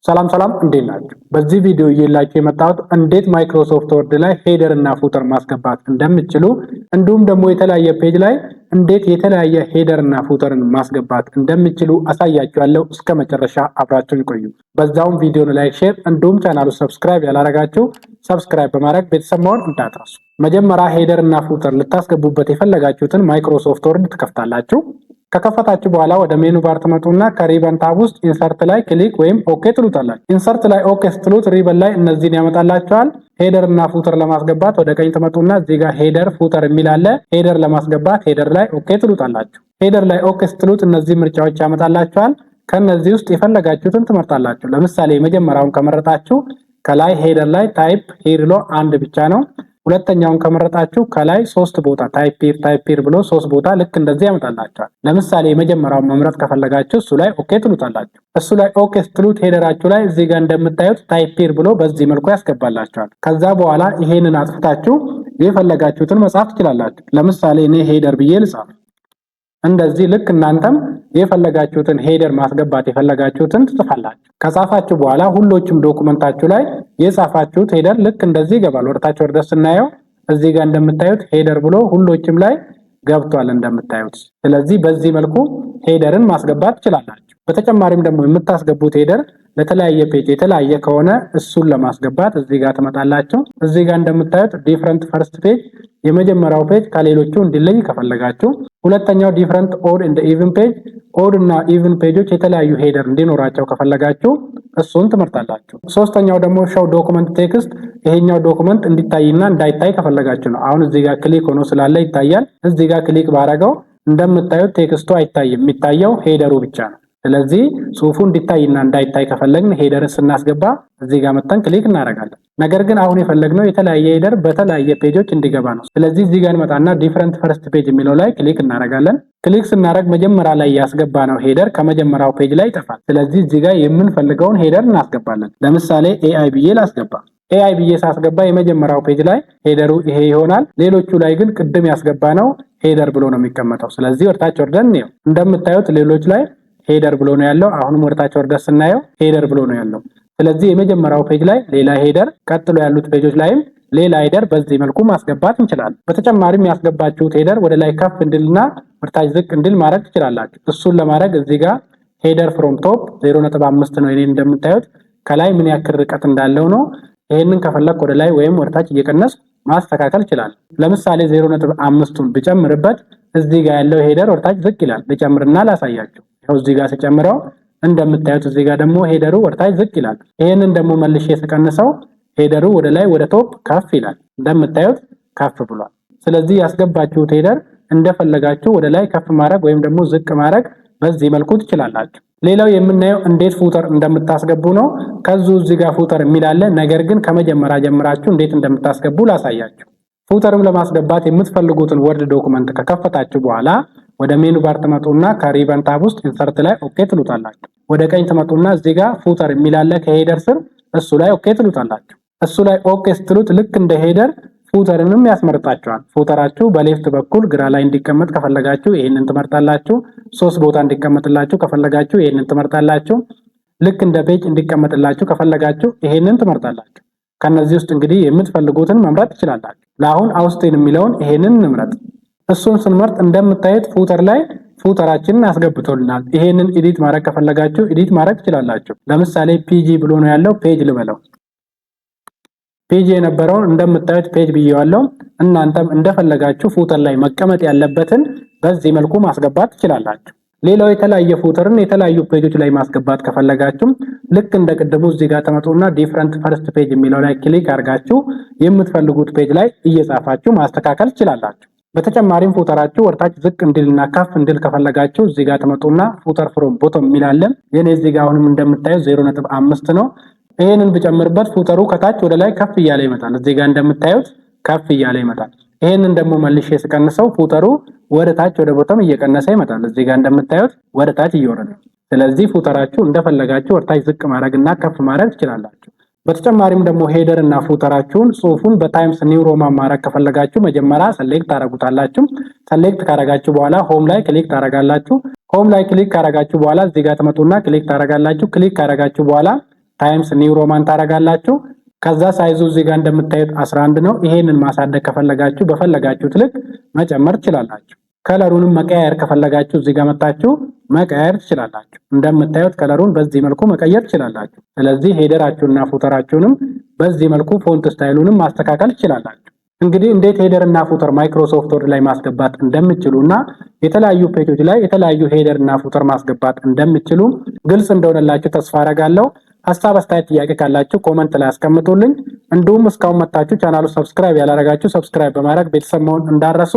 ሰላም እንዴት ናችሁ? በዚህ ቪዲዮ እየላችሁ የመጣሁት እንዴት ማይክሮሶፍት ወርድ ላይ ሄደር እና ፉተር ማስገባት እንደምትችሉ እንዲሁም ደግሞ የተለያየ ፔጅ ላይ እንዴት የተለያየ ሄደር እና ፉተርን ማስገባት እንደምትችሉ አሳያችኋለሁ። እስከ መጨረሻ አብራችሁን ቆዩ። በዛውም ቪዲዮን ላይክ፣ ሼር እንዲሁም ቻናሉ ሰብስክራይብ ያላረጋችሁ ሰብስክራይብ በማድረግ ቤተሰብ መሆን እንዳትረሱ። መጀመሪያ ሄደር እና ፉተር ልታስገቡበት የፈለጋችሁትን ማይክሮሶፍት ወርድ ትከፍታላችሁ። ከከፈታችሁ በኋላ ወደ ሜኑ ባር ትመጡና ከሪበን ታብ ውስጥ ኢንሰርት ላይ ክሊክ ወይም ኦኬ ትሉታላችሁ። ኢንሰርት ላይ ኦኬ ስትሉት ሪበን ላይ እነዚህን ያመጣላችኋል። ሄደር እና ፉተር ለማስገባት ወደ ቀኝ ትመጡና እዚህ ጋር ሄደር ፉተር የሚል አለ። ሄደር ለማስገባት ሄደር ላይ ኦኬ ትሉታላችሁ። ሄደር ላይ ኦኬ ስትሉት እነዚህ ምርጫዎች ያመጣላችኋል። ከነዚህ ውስጥ የፈለጋችሁትን ትመርጣላችሁ። ለምሳሌ የመጀመሪያውን ከመረጣችሁ ከላይ ሄደር ላይ ታይፕ ሂር ብሎ አንድ ብቻ ነው። ሁለተኛውን ከመረጣችሁ ከላይ ሶስት ቦታ ታይፕ ሂር ብሎ ሶስት ቦታ ልክ እንደዚህ ያመጣላችኋል። ለምሳሌ የመጀመሪያውን መምረጥ ከፈለጋችሁ እሱ ላይ ኦኬ ትሉታላችሁ። እሱ ላይ ኦኬ ስትሉት ሄደራችሁ ላይ እዚህ ጋር እንደምታዩት ታይፕ ሂር ብሎ በዚህ መልኩ ያስገባላችኋል። ከዛ በኋላ ይሄንን አጥፍታችሁ የፈለጋችሁትን መጻፍ ትችላላችሁ። ለምሳሌ እኔ ሄደር ብዬ ልጻፍ። እንደዚህ ልክ እናንተም የፈለጋችሁትን ሄደር ማስገባት የፈለጋችሁትን ትጽፋላችሁ። ከጻፋችሁ በኋላ ሁሎችም ዶክመንታችሁ ላይ የጻፋችሁት ሄደር ልክ እንደዚህ ይገባል። ወርታችሁ ወርደ ስናየው እዚህ ጋር እንደምታዩት ሄደር ብሎ ሁሎችም ላይ ገብቷል እንደምታዩት። ስለዚህ በዚህ መልኩ ሄደርን ማስገባት ትችላላችሁ። በተጨማሪም ደግሞ የምታስገቡት ሄደር ለተለያየ ፔጅ የተለያየ ከሆነ እሱን ለማስገባት እዚህ ጋር ትመጣላችሁ። እዚህ ጋር እንደምታዩት ዲፈረንት ፈርስት ፔጅ የመጀመሪያው ፔጅ ከሌሎቹ እንዲለይ ከፈለጋችሁ፣ ሁለተኛው ዲፈረንት ኦድ እንደ ኢቭን ፔጅ ኦድ እና ኢቭን ፔጆች የተለያዩ ሄደር እንዲኖራቸው ከፈለጋችሁ እሱን ትመርጣላችሁ። ሶስተኛው ደግሞ ሾው ዶክመንት ቴክስት ይሄኛው ዶክመንት እንዲታይና እንዳይታይ ከፈለጋችሁ ነው። አሁን እዚህ ጋር ክሊክ ሆኖ ስላለ ይታያል። እዚህ ጋር ክሊክ ባረገው እንደምታዩት ቴክስቱ አይታይም፣ የሚታየው ሄደሩ ብቻ ነው። ስለዚህ ጽሁፉ እንዲታይና እንዳይታይ ከፈለግን ሄደር ስናስገባ እዚህ ጋር መጣን ክሊክ እናደርጋለን። ነገር ግን አሁን የፈለግነው የተለያየ ሄደር በተለያየ ፔጆች እንዲገባ ነው። ስለዚህ እዚህ ጋር እንመጣና ዲፈረንት ፈርስት ፔጅ የሚለው ላይ ክሊክ እናደርጋለን። ክሊክ ስናደርግ መጀመሪያ ላይ ያስገባነው ሄደር ከመጀመሪያው ፔጅ ላይ ይጠፋል። ስለዚህ እዚህ ጋር የምንፈልገውን ሄደር እናስገባለን። ለምሳሌ ኤአይ ብዬ ላስገባ። ኤአይ ብዬ ሳስገባ የመጀመሪያው ፔጅ ላይ ሄደሩ ይሄ ይሆናል። ሌሎቹ ላይ ግን ቅድም ያስገባነው ሄደር ብሎ ነው የሚቀመጠው። ስለዚህ ወርታች ወርደን ነው እንደምታዩት ሌሎች ላይ ሄደር ብሎ ነው ያለው። አሁንም ወርታች ወርደን ስናየው ሄደር ብሎ ነው ያለው። ስለዚህ የመጀመሪያው ፔጅ ላይ ሌላ ሄደር፣ ቀጥሎ ያሉት ፔጆች ላይም ሌላ ሄደር በዚህ መልኩ ማስገባት እንችላለን። በተጨማሪም ያስገባችሁት ሄደር ወደ ላይ ከፍ እንድልና ወርታች ዝቅ እንድል ማድረግ ትችላላችሁ። እሱን ለማድረግ እዚህ ጋር ሄደር ፍሮም ቶፕ 0.5 ነው። እኔ እንደምታዩት ከላይ ምን ያክል ርቀት እንዳለው ነው። ይሄንን ከፈለክ ወደ ላይ ወይም ወርታች እየቀነስ ማስተካከል ይችላል። ለምሳሌ 0.5ን ብጨምርበት እዚህ ጋር ያለው ሄደር ወርታች ዝቅ ይላል። ልጨምርና ላሳያችሁ። እዚህ ጋር ተጨምረው እንደምታዩት እዚህ ጋር ደግሞ ሄደሩ ወርታች ዝቅ ይላል። ይሄንን ደግሞ መልሼ ተቀንሰው ሄደሩ ወደ ላይ ወደ ቶፕ ከፍ ይላል። እንደምታዩት ከፍ ብሏል። ስለዚህ ያስገባችሁት ሄደር እንደፈለጋችሁ ወደ ላይ ከፍ ማድረግ ወይም ደግሞ ዝቅ ማድረግ በዚህ መልኩ ትችላላችሁ። ሌላው የምናየው እንዴት ፉተር እንደምታስገቡ ነው። ከዚሁ እዚህ ጋር ፉተር የሚል አለ። ነገር ግን ከመጀመሪያ ጀምራችሁ እንዴት እንደምታስገቡ ላሳያችሁ። ፉተርም ለማስገባት የምትፈልጉትን ወርድ ዶክመንት ከከፈታችሁ በኋላ ወደ ሜኑ ባር ትመጡና ከሪበን ታብ ውስጥ ኢንሰርት ላይ ኦኬ ትሉታላችሁ። ወደ ቀኝ ትመጡና እዚህ ጋር ፉተር የሚል አለ ከሄደር ስር እሱ ላይ ኦኬ ትሉታላችሁ። እሱ ላይ ኦኬ ስትሉት ልክ እንደ ሄደር ፉተርንም ያስመርጣችኋል። ፉተራችሁ በሌፍት በኩል ግራ ላይ እንዲቀመጥ ከፈለጋችሁ ይሄንን ትመርጣላችሁ። ሶስት ቦታ እንዲቀመጥላችሁ ከፈለጋችሁ ይሄንን ትመርጣላችሁ። ልክ እንደ ፔጅ እንዲቀመጥላችሁ ከፈለጋችሁ ይሄንን ትመርጣላችሁ። ከነዚህ ውስጥ እንግዲህ የምትፈልጉትን መምረጥ ትችላላችሁ። ለአሁን አውስቴን የሚለውን ይሄንን እንምረጥ። እሱን ስንመርጥ እንደምታዩት ፉተር ላይ ፉተራችንን አስገብቶልናል። ይሄንን ኤዲት ማድረግ ከፈለጋችሁ ኤዲት ማድረግ ትችላላችሁ። ለምሳሌ ፒጂ ብሎ ነው ያለው፣ ፔጅ ልበለው። ፔጅ የነበረውን እንደምታዩት ፔጅ ብዬዋለሁ። እናንተም እንደፈለጋችሁ ፉተር ላይ መቀመጥ ያለበትን በዚህ መልኩ ማስገባት ትችላላችሁ። ሌላው የተለያየ ፉተርን የተለያዩ ፔጆች ላይ ማስገባት ከፈለጋችሁ ልክ እንደ ቅድሙ እዚህ ጋር ተመጡና ዲፈረንት ፈርስት ፔጅ የሚለው ላይ ክሊክ አድርጋችሁ የምትፈልጉት ፔጅ ላይ እየጻፋችሁ ማስተካከል ትችላላችሁ። በተጨማሪም ፉተራችሁ ወርታች ዝቅ እንድልና ከፍ እንድል ከፈለጋችሁ እዚህ ጋር ተመጡና ፉተር ፍሮም ቦቶም የሚላለን። የኔ እዚህ ጋር አሁንም እንደምታዩት 0.5 ነው። ይሄንን ብጨምርበት ፉተሩ ከታች ወደ ላይ ከፍ እያለ ይመጣል። እዚህ ጋር እንደምታዩት ከፍ እያለ ይመጣል። ይሄንን ደግሞ መልሼ ስቀንሰው ፉተሩ ወደ ታች ወደ ቦቶም እየቀነሰ ይመጣል። እዚህ ጋር እንደምታዩት ወደ ታች እየወረደ። ስለዚህ ፉተራችሁ እንደፈለጋችሁ ወርታች ዝቅ ማድረግና ከፍ ማድረግ ትችላላችሁ። በተጨማሪም ደግሞ ሄደር እና ፉተራችሁን ጽሁፉን በታይምስ ኒው ሮማን ማድረግ ከፈለጋችሁ መጀመሪያ ሰሌክት ታረጉታላችሁ። ሰሌክት ካረጋችሁ በኋላ ሆም ላይ ክሊክ ታረጋላችሁ። ሆም ላይ ክሊክ ካረጋችሁ በኋላ እዚህ ጋር ተመጡና ክሊክ ታረጋላችሁ። ክሊክ ካረጋችሁ በኋላ ታይምስ ኒው ሮማን ታረጋላችሁ። ከዛ ሳይዙ እዚህ ጋር እንደምታዩት 11 ነው። ይሄንን ማሳደግ ከፈለጋችሁ በፈለጋችሁት ልክ መጨመር ትችላላችሁ። ከለሩንም መቀየር ከፈለጋችሁ እዚህ ጋር መጣችሁ መቀየር ትችላላችሁ። እንደምታዩት ከለሩን በዚህ መልኩ መቀየር ትችላላችሁ። ስለዚህ ሄደራችሁና ፉተራችሁንም በዚህ መልኩ ፎንት ስታይሉንም ማስተካከል ትችላላችሁ። እንግዲህ እንዴት ሄደር እና ፉተር ማይክሮሶፍት ወርድ ላይ ማስገባት እንደምትችሉና የተለያዩ ፔጆች ላይ የተለያዩ ሄደር እና ፉተር ማስገባት እንደምትችሉ ግልጽ እንደሆነላችሁ ተስፋ አረጋለሁ። ሐሳብ፣ አስተያየት፣ ጥያቄ ካላችሁ ኮመንት ላይ አስቀምጡልኝ። እንዲሁም እስካሁን መጣችሁ ቻናሉ ሰብስክራይብ ያላረጋችሁ ሰብስክራይብ በማድረግ ቤተሰብ መሆን እንዳረሱ።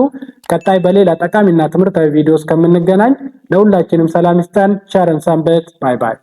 ቀጣይ በሌላ ጠቃሚና ትምህርታዊ ቪዲዮ እስከምንገናኝ ለሁላችንም ሰላም ይስጠን። ቸር ሰንብቱ። ባይ ባይ።